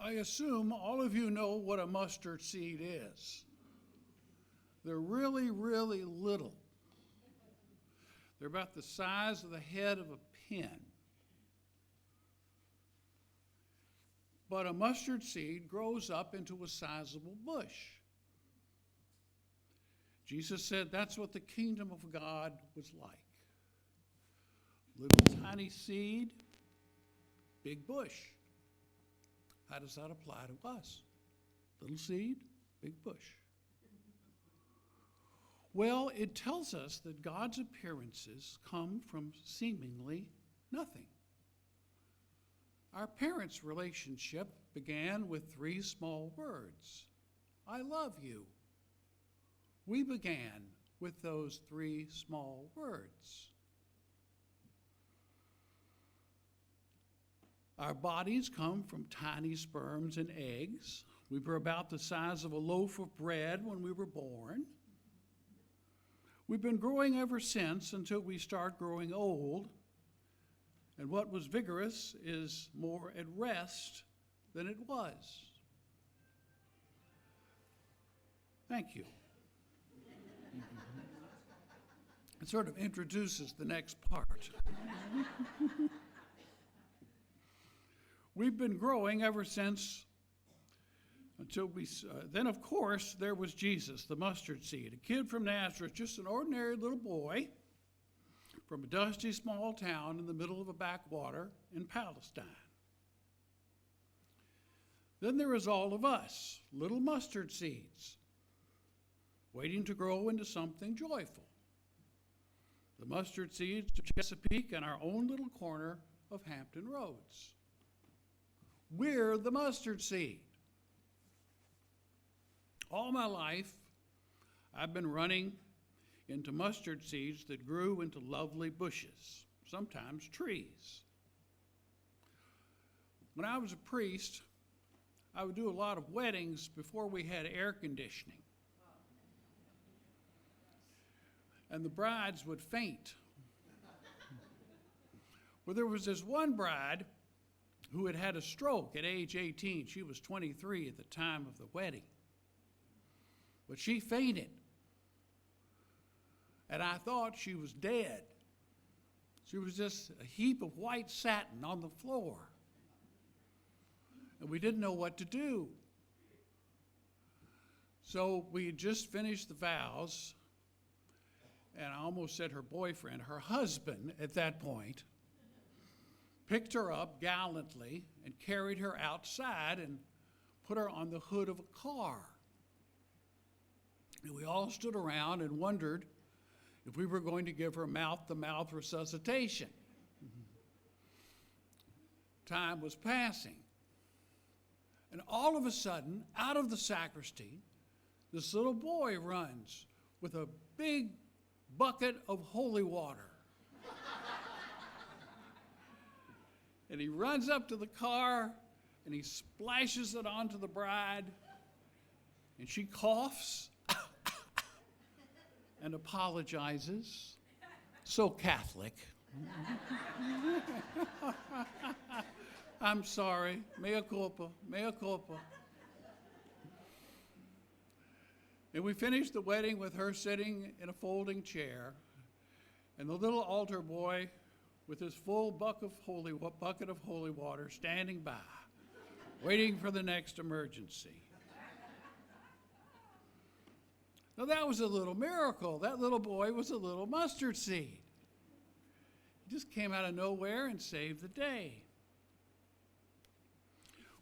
I assume all of you know what a mustard seed is. They're really, really little. They're about the size of the head of a pin. But a mustard seed grows up into a sizable bush. Jesus said that's what the kingdom of God was like. Little tiny seed, big bush. How does that apply to us? Little seed, big bush. Well, it tells us that God's appearances come from seemingly nothing. Our parents' relationship began with 3 small words. I love you. We began with those 3 small words. Our bodies come from tiny sperms and eggs. We were about the size of a loaf of bread when we were born. We've been growing ever since until we start growing old. And what was vigorous is more at rest than it was. Thank you. It sort of introduces the next part. We've been growing ever since until then of course there was Jesus, the mustard seed, a kid from Nazareth, just an ordinary little boy from a dusty small town in the middle of a backwater in Palestine. Then there is all of us, little mustard seeds, waiting to grow into something joyful. The mustard seeds of Chesapeake and our own little corner of Hampton Roads. We're the mustard seed. All my life, I've been running into mustard seeds that grew into lovely bushes, sometimes trees. When I was a priest, I would do a lot of weddings before we had air conditioning. And the brides would faint. Well, there was this one bride who had had a stroke at age 18. She was 23 at the time of the wedding. But she fainted. And I thought she was dead. She was just a heap of white satin on the floor. And we didn't know what to do. So we had just finished the vows, and I almost said her boyfriend, her husband at that point, picked her up gallantly and carried her outside and put her on the hood of a car. And we all stood around and wondered if we were going to give her mouth-to-mouth resuscitation. Time was passing. And all of a sudden, out of the sacristy, this little boy runs with a big bucket of holy water. And he runs up to the car and he splashes it onto the bride, and she coughs and apologizes. So Catholic. I'm sorry. Mea culpa. Mea culpa. And we finished the wedding with her sitting in a folding chair, and the little altar boy with his full bucket of holy water standing by, waiting for the next emergency. Now that was a little miracle. That little boy was a little mustard seed. He just came out of nowhere and saved the day.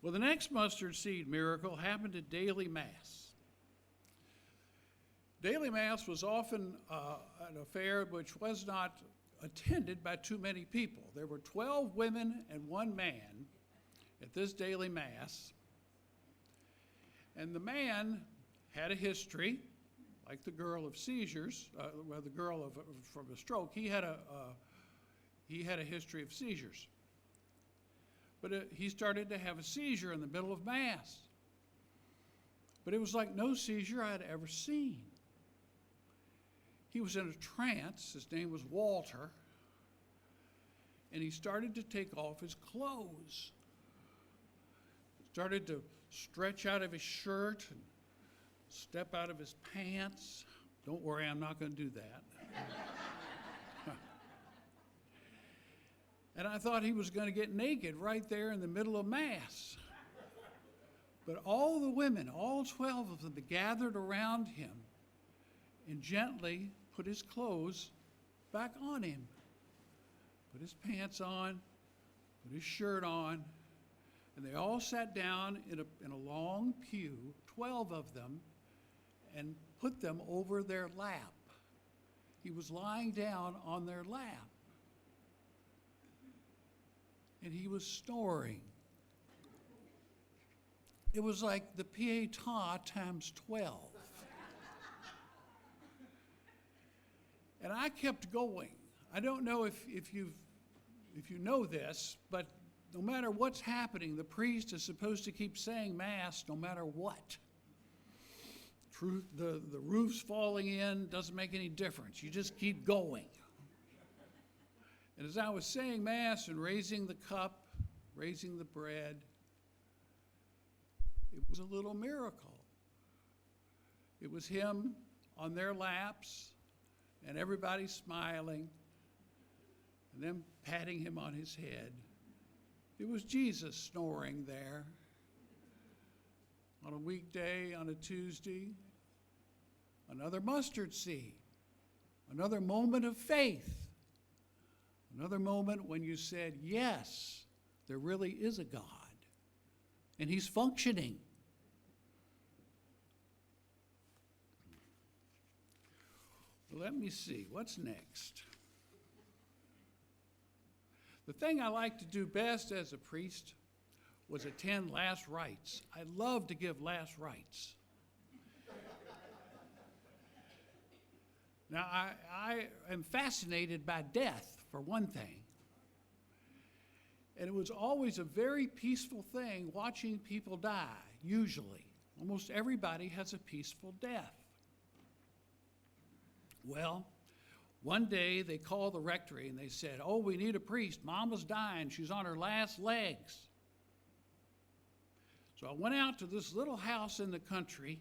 Well, the next mustard seed miracle happened at daily Mass. Daily Mass was often an affair which was not attended by too many people. There were 12 women and 1 man at this daily Mass. And the man had a history, like the girl of seizures, the girl from a stroke. He had a history of seizures. But he started to have a seizure in the middle of Mass. But it was like no seizure I had ever seen. He was in a trance. His name was Walter. And he started to take off his clothes. started to stretch out of his shirt and step out of his pants. Don't worry, I'm not going to do that. And I thought he was going to get naked right there in the middle of Mass. But all the women, all 12 of them, gathered around him and gently put his clothes back on him. Put his pants on, put his shirt on, and they all sat down in a long pew, 12 of them, and put them over their lap. He was lying down on their lap. And he was snoring. It was like the Pietà times 12. And I kept going. I don't know if you know this, but no matter what's happening, the priest is supposed to keep saying Mass no matter what. The roof's falling in, doesn't make any difference. You just keep going. And as I was saying Mass and raising the cup, raising the bread, it was a little miracle. It was him on their laps and everybody smiling and them patting him on his head. It was Jesus snoring there on a weekday, on a Tuesday, another mustard seed, another moment of faith. Another moment when you said, yes, there really is a God, and he's functioning. Let me see, what's next? The thing I like to do best as a priest was attend last rites. I love to give last rites. Now, I am fascinated by death, for one thing. And it was always a very peaceful thing watching people die, usually. Almost everybody has a peaceful death. Well, one day they called the rectory and they said, oh, we need a priest. Mama's dying. She's on her last legs. So I went out to this little house in the country,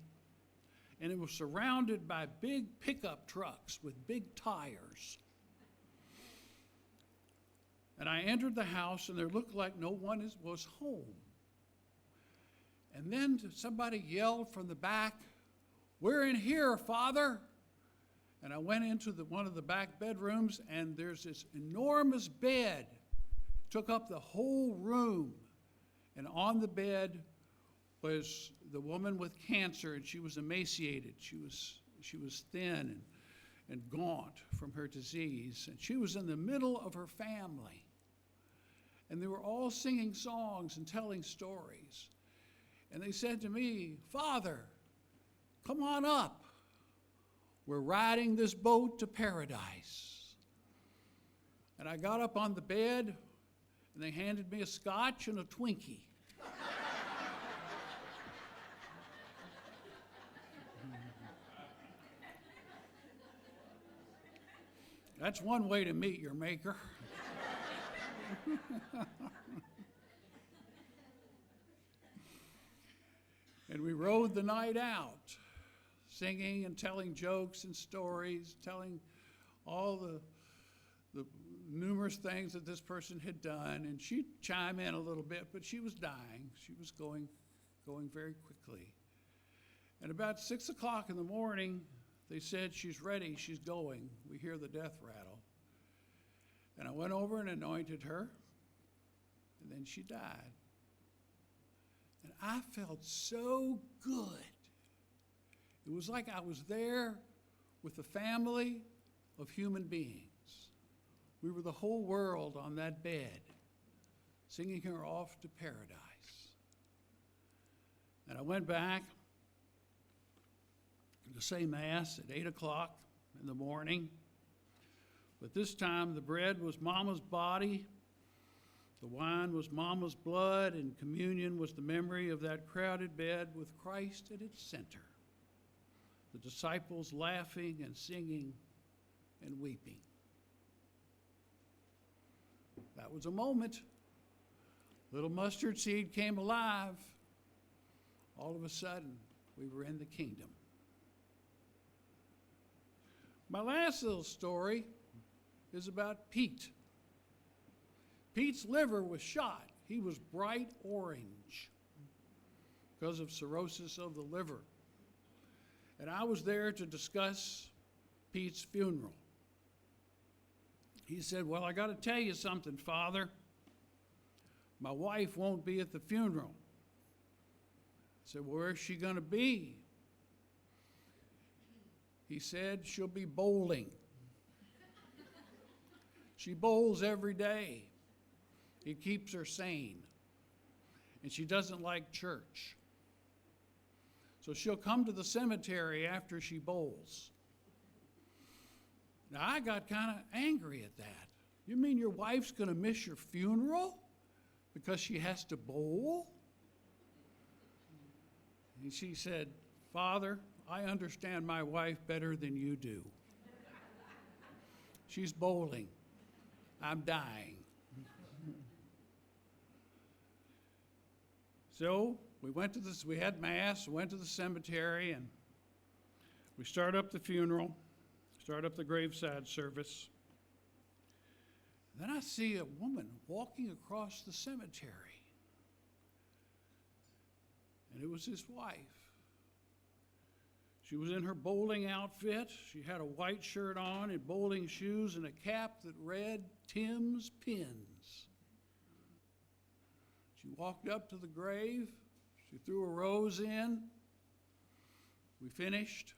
and it was surrounded by big pickup trucks with big tires. And I entered the house, and there looked like no one was home. And then somebody yelled from the back, we're in here, Father. And I went into one of the back bedrooms, and there's this enormous bed, took up the whole room. And on the bed was the woman with cancer, and she was emaciated. She was thin and gaunt from her disease. And she was in the middle of her family. And they were all singing songs and telling stories. And they said to me, Father, come on up. We're riding this boat to paradise. And I got up on the bed, and they handed me a scotch and a Twinkie. That's one way to meet your maker. And we rode the night out, singing and telling jokes and stories, telling all the numerous things that this person had done. And she'd chime in a little bit, but she was dying. She was going very quickly. And about 6 o'clock in the morning, they said, she's ready, she's going. We hear the death rattle. And I went over and anointed her, and then she died. And I felt so good. It was like I was there with a family of human beings. We were the whole world on that bed, singing her off to paradise. And I went back to say Mass at 8 o'clock in the morning. But this time the bread was Mama's body, the wine was Mama's blood, and communion was the memory of that crowded bed with Christ at its center. The disciples laughing and singing and weeping. That was a moment. Little mustard seed came alive. all of a sudden, we were in the kingdom. My last little story is about Pete. Pete's liver was shot. He was bright orange because of cirrhosis of the liver. And I was there to discuss Pete's funeral. He said, "Well, I got to tell you something, Father. My wife won't be at the funeral." I said, "Well, where's she going to be?" He said, "She'll be bowling." She bowls every day. It keeps her sane. And she doesn't like church. So she'll come to the cemetery after she bowls. Now, I got kind of angry at that. You mean your wife's going to miss your funeral because she has to bowl? And she said, "Father, I understand my wife better than you do. She's bowling. I'm dying." So we had Mass, went to the cemetery, and we start up the funeral, start up the graveside service. Then I see a woman walking across the cemetery. And it was his wife. She was in her bowling outfit. She had a white shirt on and bowling shoes and a cap that read Tim's Pins. She walked up to the grave. She threw a rose in. We finished.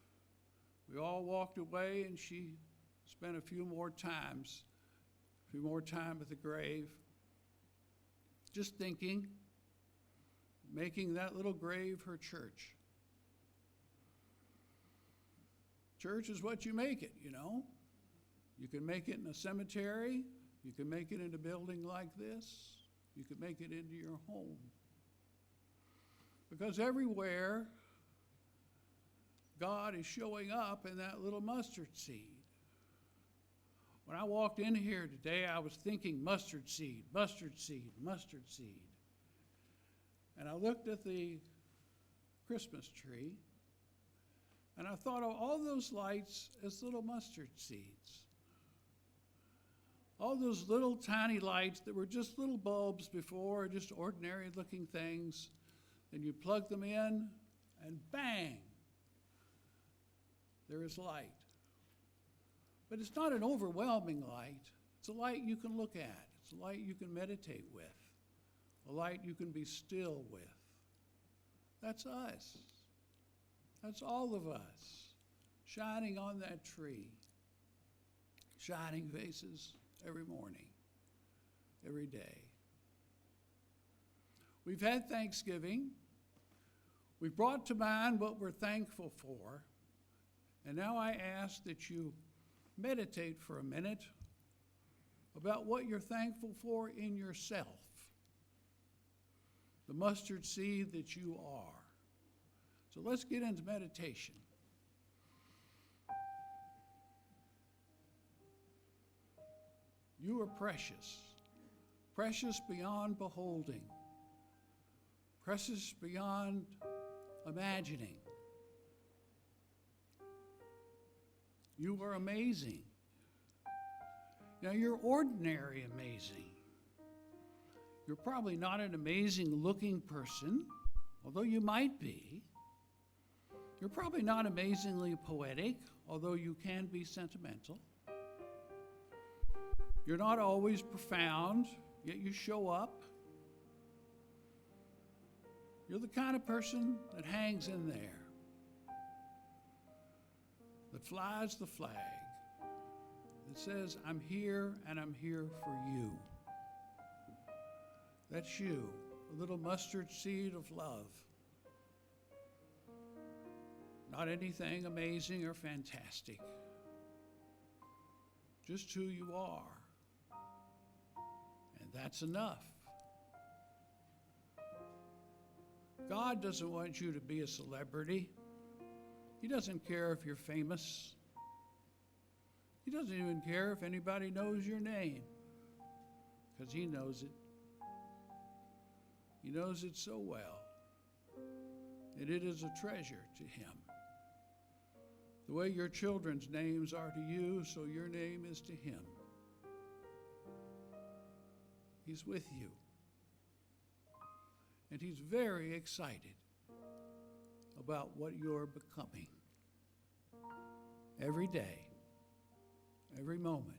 We all walked away, and she spent a few more time at the grave, just thinking, making that little grave her church. Church is what you make it, you know. You can make it in a cemetery. You can make it in a building like this. You can make it into your home. Because everywhere, God is showing up in that little mustard seed. When I walked in here today, I was thinking mustard seed, mustard seed, mustard seed. And I looked at the Christmas tree, and I thought of all those lights as little mustard seeds. All those little tiny lights that were just little bulbs before, just ordinary looking things. Then you plug them in, and bang, there is light. But it's not an overwhelming light. It's a light you can look at. It's a light you can meditate with. A light you can be still with. That's us. That's all of us, shining on that tree, shining faces every morning, every day. We've had Thanksgiving. We've brought to mind what we're thankful for. And now I ask that you meditate for a minute about what you're thankful for in yourself, the mustard seed that you are. So let's get into meditation. You are precious, precious beyond beholding, precious beyond imagining. You are amazing. Now, you're ordinary amazing. You're probably not an amazing looking person, although you might be. You're probably not amazingly poetic, although you can be sentimental. You're not always profound, yet you show up. You're the kind of person that hangs in there, that flies the flag, that says, "I'm here and I'm here for you." That's you, a little mustard seed of love. Not anything amazing or fantastic, just who you are. And that's enough. God doesn't want you to be a celebrity. He doesn't care if you're famous. He doesn't even care if anybody knows your name, because he knows it. He knows it so well. and it is a treasure to him. The way your children's names are to you, so your name is to him. He's with you. And he's very excited about what you're becoming. Every day, every moment.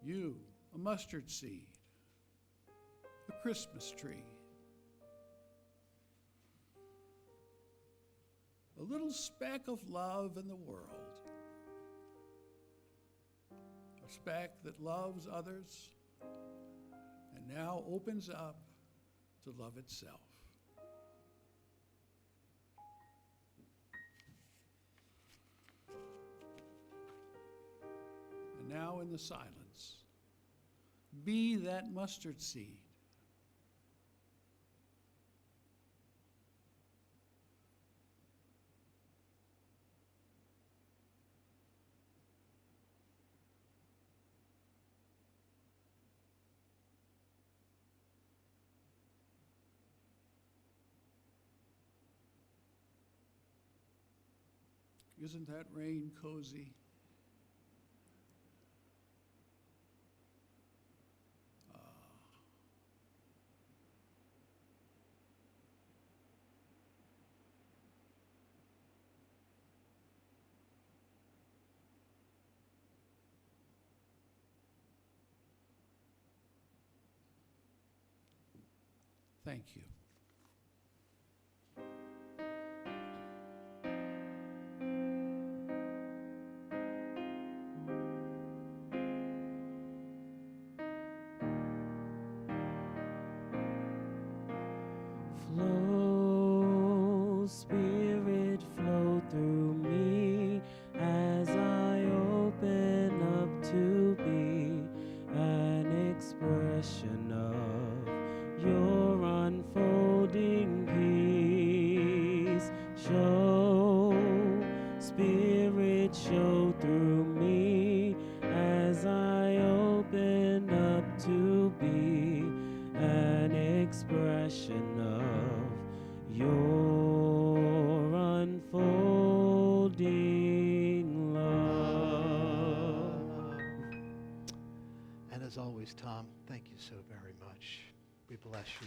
You, a mustard seed, a Christmas tree, a little speck of love in the world, a speck that loves others and now opens up to love itself. And now in the silence, be that mustard seed. Isn't that rain cozy? Thank you. Flow, Spirit, flow through me as I open up to be an expression of your unfolding peace. Show, Spirit, show through me as I open up to be an expression of your unfolding love. And as always, Tom, thank you so very much. We bless you.